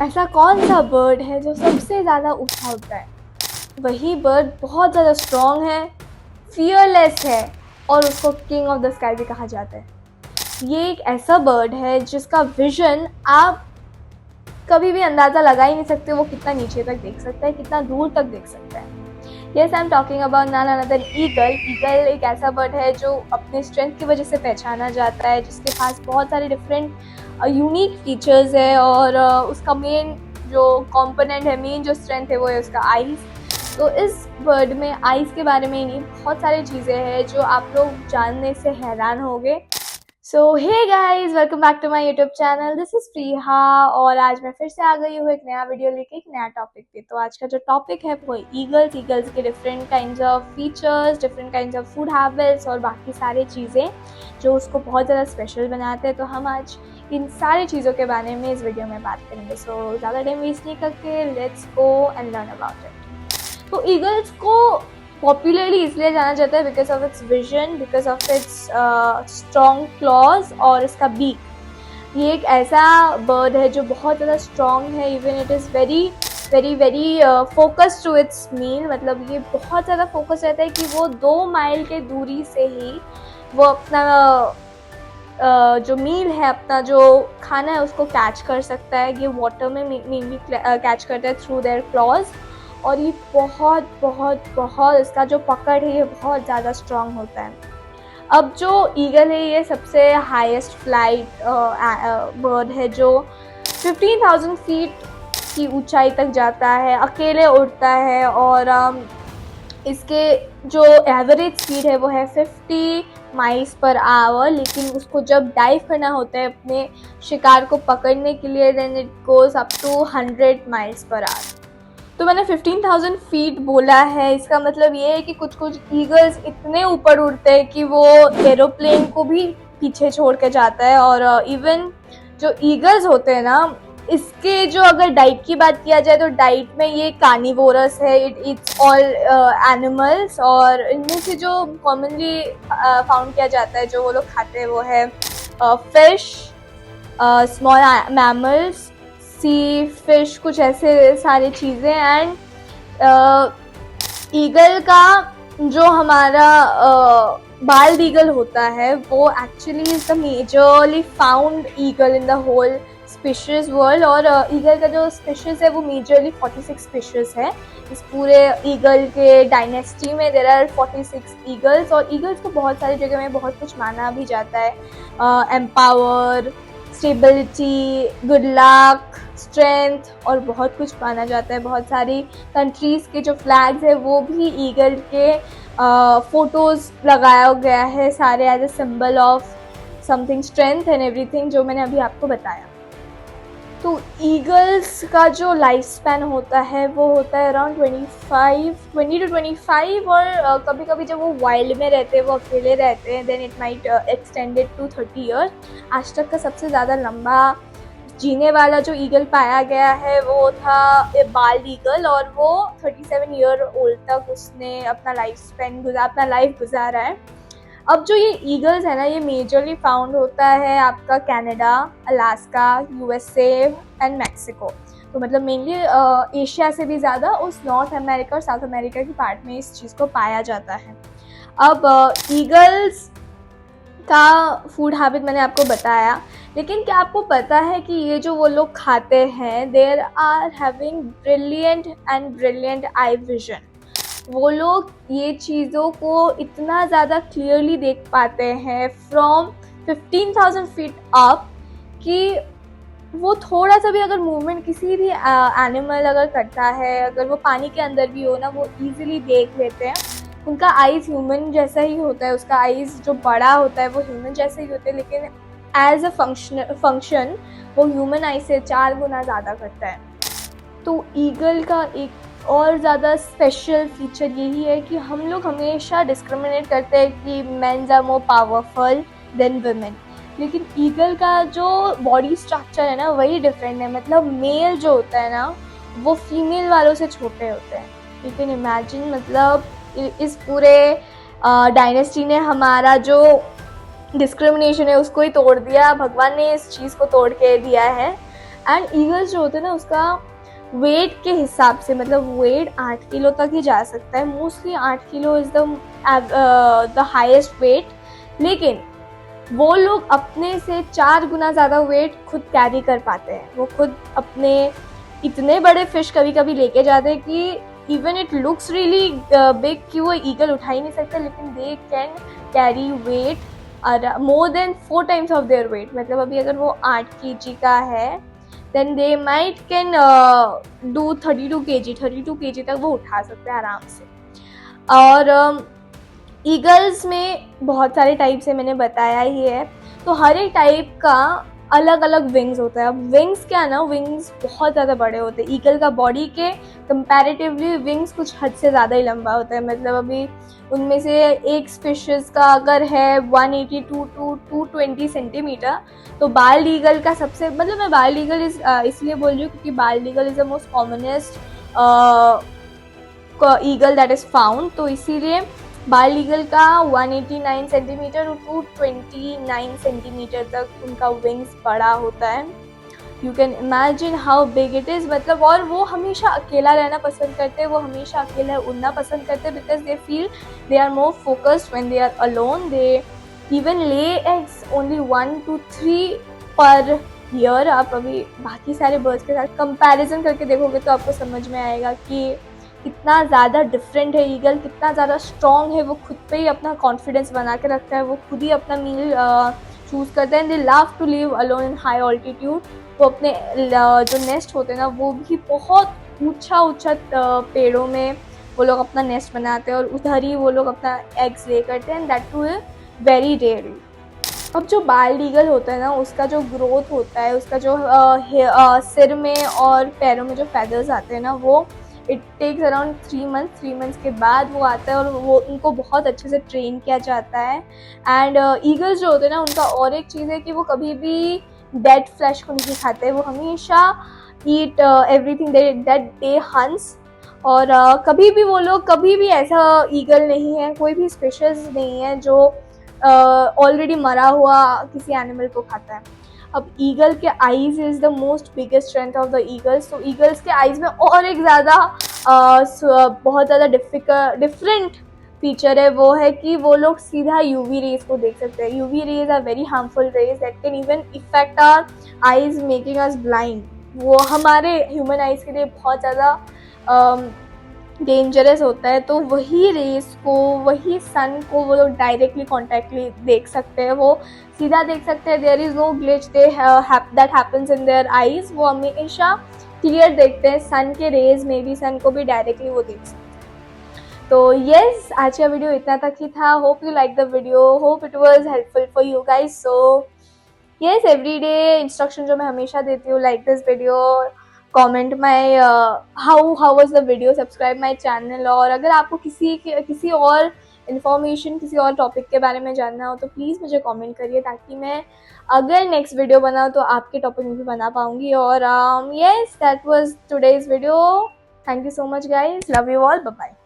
ऐसा कौन सा बर्ड है जो सबसे ज़्यादा ऊँचा उड़ता है? वही बर्ड बहुत ज़्यादा स्ट्रॉन्ग है, फियरलेस है और उसको किंग ऑफ द स्काई भी कहा जाता है। ये एक ऐसा बर्ड है जिसका विजन आप कभी भी अंदाज़ा लगा ही नहीं सकते वो कितना नीचे तक देख सकता है, कितना दूर तक देख सकता है। Yes, I am talking about none another eagle. Eagle एक ऐसा बर्ड है जो अपने स्ट्रेंथ की वजह से पहचाना जाता है, जिसके पास बहुत सारे डिफरेंट यूनिक फीचर्स है और उसका मेन जो कंपोनेंट है, मेन जो स्ट्रेंथ है वो है उसका आइज़। तो इस बर्ड में आइज़ के बारे में नहीं, बहुत सारी चीज़ें हैं जो आप लोग जानने से हैरान होंगे। So hey guys, welcome back to my YouTube channel. This is Priya और आज मैं फिर से आ गई हूँ एक नया वीडियो लेके, एक नया टॉपिक पे। तो आज का जो टॉपिक है वो ईगल्स के different kinds of features, different kinds of food habits और बाकी सारी चीज़ें जो उसको बहुत ज़्यादा स्पेशल बनाते हैं। तो हम आज इन सारी चीज़ों के बारे में इस वीडियो में बात करेंगे। सो ज़्यादा टाइम वेस्ट नहीं करके let's go and learn about it. तो ईगल्स को पॉपुलरली इसलिए जाना जाता है because of its vision, because of its strong clause और इसका बीक। ये एक ऐसा बर्ड है जो बहुत ज़्यादा स्ट्रॉन्ग है, even it is very very very focus to its meal. मतलब ये बहुत ज़्यादा फोकस रहता है कि वो 2 माइल के दूरी से ही वो अपना जो मील है, अपना जो खाना है उसको कैच कर सकता है। ये वाटर में मेनली कैच करता है थ्रू देयर क्लॉज और ये बहुत बहुत बहुत इसका जो पकड़ है ये बहुत ज़्यादा स्ट्रॉन्ग होता है। अब जो ईगल है ये सबसे हाईएस्ट फ्लाइट बर्ड है जो 15,000 फीट की ऊंचाई तक जाता है, अकेले उड़ता है और इसके जो एवरेज स्पीड है वो है 50 माइल्स पर आवर। लेकिन उसको जब डाइव करना होता है अपने शिकार को पकड़ने के लिए then it goes up to 100 miles per hour. तो मैंने 15,000 फीट बोला है, इसका मतलब ये है कि कुछ कुछ ईगल्स इतने ऊपर उड़ते हैं कि वो एरोप्लेन को भी पीछे छोड़ के जाता है। और इवन जो ईगल्स होते हैं ना, इसके जो अगर डाइट की बात किया जाए तो डाइट में ये कार्निवोरस है, इट ईट्स ऑल एनिमल्स। और इनमें से जो कॉमनली फाउंड किया जाता है जो वो लोग खाते हैं वो है फिश, स्मॉल मैमल्स, सी फिश, कुछ ऐसे सारी चीज़ें। एंड ईगल का जो हमारा बाल्ड ईगल होता है वो actually is the majorly found eagle in the whole species world. और ईगल का जो स्पीशीज है वो मेजरली 46 स्पीशीज है। इस पूरे ईगल के डायनेस्टी में देयर आर 46 ईगल्स। और ईगल्स को बहुत सारी जगह में बहुत कुछ माना भी जाता है, empower, stability, good luck, strength और बहुत कुछ माना जाता है। बहुत सारी कंट्रीज़ के जो फ्लैग्स है वो भी ईगल के फोटोज़ लगाया गया है सारे as a symbol of something strength and everything, जो मैंने अभी आपको बताया। तो ईगल्स का जो लाइफ स्पैन होता है वो होता है अराउंड 20 to 25। और कभी कभी जब वो वाइल्ड में रहते हैं, वो अकेले रहते हैं, then it might extended to 30 years. आज तक का सबसे ज़्यादा लंबा जीने वाला जो ईगल पाया गया है वो था बाल्ड ईगल और वो 37 ईयर ओल्ड तक उसने अपना लाइफ गुजारा है। अब जो ये ईगल्स है ना, ये मेजरली फाउंड होता है आपका Canada, Alaska, USA and Mexico. तो मतलब मेनली एशिया से भी ज़्यादा उस नॉर्थ अमेरिका और साउथ अमेरिका की पार्ट में इस चीज़ को पाया जाता है। अब ईगल्स का फूड हैबिट मैंने आपको बताया, लेकिन क्या आपको पता है कि ये जो वो लोग खाते हैं, there are having brilliant eye vision. वो लोग ये चीज़ों को इतना ज़्यादा क्लियरली देख पाते हैं फ्रॉम 15,000 फीट अप कि वो थोड़ा सा भी अगर मूवमेंट किसी भी एनिमल अगर करता है, अगर वो पानी के अंदर भी हो ना, वो ईजिली देख लेते हैं। उनका आइज़ ह्यूमन जैसा ही होता है, उसका आइज़ जो बड़ा होता है वो ह्यूमन जैसा ही होता है, लेकिन एज अ फंक्शन वो ह्यूमन आइज़ से 4 गुना ज़्यादा करता है। तो ईगल का एक और ज़्यादा स्पेशल फीचर यही है कि हम लोग हमेशा डिस्क्रिमिनेट करते हैं कि mens are more powerful than women, लेकिन ईगल का जो बॉडी स्ट्रक्चर है ना वही डिफरेंट है। मतलब मेल जो होता है ना वो फीमेल वालों से छोटे होते हैं। यू कैन इमेजिन, मतलब इस पूरे डायनेस्टी ने हमारा जो डिस्क्रिमिनेशन है उसको ही तोड़ दिया। भगवान ने इस चीज़ को तोड़ के दिया है। एंड ईगल्स जो होते हैं ना उसका वेट के हिसाब से, मतलब वेट 8 किलो तक ही जा सकता है, mostly 8 kilo is the highest wait. लेकिन वो लोग अपने से 4 गुना ज़्यादा वेट खुद कैरी कर पाते हैं। वो खुद अपने इतने बड़े फिश कभी कभी लेके जाते हैं कि even it looks really big कि वो ईगल उठा ही नहीं सकते, लेकिन they can carry weight more than 4 times of their weight. मतलब अभी अगर वो 8 kg का है then they might can do 32 kg तक वो उठा सकते हैं आराम से। और ईगल्स में बहुत सारे टाइप्स है, मैंने बताया ही है। तो हर एक टाइप का अलग अलग विंग्स होता है। अब विंग्स क्या ना, विंग्स बहुत ज़्यादा बड़े होते हैं। ईगल का बॉडी के कंपैरेटिवली विंग्स कुछ हद से ज़्यादा ही लंबा होता है। मतलब अभी उनमें से एक स्पीशीज़ का अगर है 182 to 220 सेंटीमीटर, तो बाल्ड ईगल का सबसे, मतलब मैं बाल्ड ईगल इसलिए बोल रही हूँ क्योंकि bald eagle is the most commonest eagle that is found, तो इसीलिए बाल्ड ईगल का 189 सेंटीमीटर और 229 सेंटीमीटर तक उनका विंग्स बड़ा होता है। You can imagine how big it is. मतलब और वो हमेशा अकेला रहना पसंद करते हैं, वो हमेशा अकेला उड़ना पसंद करते हैं, because they feel they are more focused when they are alone. They even lay eggs only 1 to 3 per year. आप अभी बाकी सारे बर्ड्स के साथ कंपैरिजन करके देखोगे तो आपको समझ में आएगा कि कितना ज़्यादा डिफरेंट है ईगल, कितना ज़्यादा स्ट्रॉन्ग है। वो खुद पे ही अपना कॉन्फिडेंस बना के रखता है, वो खुद ही अपना मील चूज़ करते हैं। They love to live alone in high altitude. वो अपने जो नेस्ट होते हैं ना वो भी बहुत ऊंचा पेड़ों में वो लोग अपना नेस्ट बनाते हैं और उधर ही वो लोग अपना एग्स ले करते हैं, दैट टू वेरी रेयरली। अब जो बाल्ड ईगल होता है ना उसका जो ग्रोथ होता है, उसका जो सिर में और पैरों में जो फेदर्स आते हैं ना, वो it takes around 3 months। 3 months के बाद वो आता है और वो उनको बहुत अच्छे से ट्रेन किया जाता है। एंड ईगल्स जो होते हैं ना उनका और एक चीज़ है कि वो कभी भी डेड फ्लैश को नहीं खाते, वो हमेशा eat everything that they hunts. और कभी भी वो लोग, कभी भी ऐसा ईगल नहीं है, कोई भी स्पीशीज नहीं है जो ऑलरेडी मरा हुआ किसी एनिमल को खाता है। अब ईगल के eyes is the most biggest strength of the eagles. तो ईगल्स के आईज में और एक ज़्यादा बहुत ज़्यादा डिफरेंट फीचर है, वो है कि वो लोग सीधा यूवी रेज को देख सकते हैं। UV rays are very harmful rays that can even affect our eyes making us blind. वो हमारे ह्यूमन आईज के लिए बहुत ज़्यादा डेंजरस होता है। तो वही रेस को, वही सन को वो लोग डायरेक्टली कॉन्टैक्टली देख सकते हैं, वो सीधा देख सकते हैं। There is no glitch that happens in their eyes. वो हमेशा क्लियर देखते हैं, सन के रेज में भी सन को भी डायरेक्टली वो देख सकते हैं। तो यस, आज का वीडियो इतना तक ही था। Hope you like the video, hope it was helpful for you guys. So yes, everyday instruction जो मैं हमेशा देती हूँ, like this video, comment my how was the video, subscribe my channel. और अगर आपको किसी और इन्फॉर्मेशन, किसी और टॉपिक के बारे में जानना हो तो प्लीज़ मुझे कमेंट करिए, ताकि मैं अगर नेक्स्ट वीडियो बनाऊँ तो आपके टॉपिक में भी बना पाऊँगी। और yes, that was today's video. Thank you so much guys, love you all, bye bye.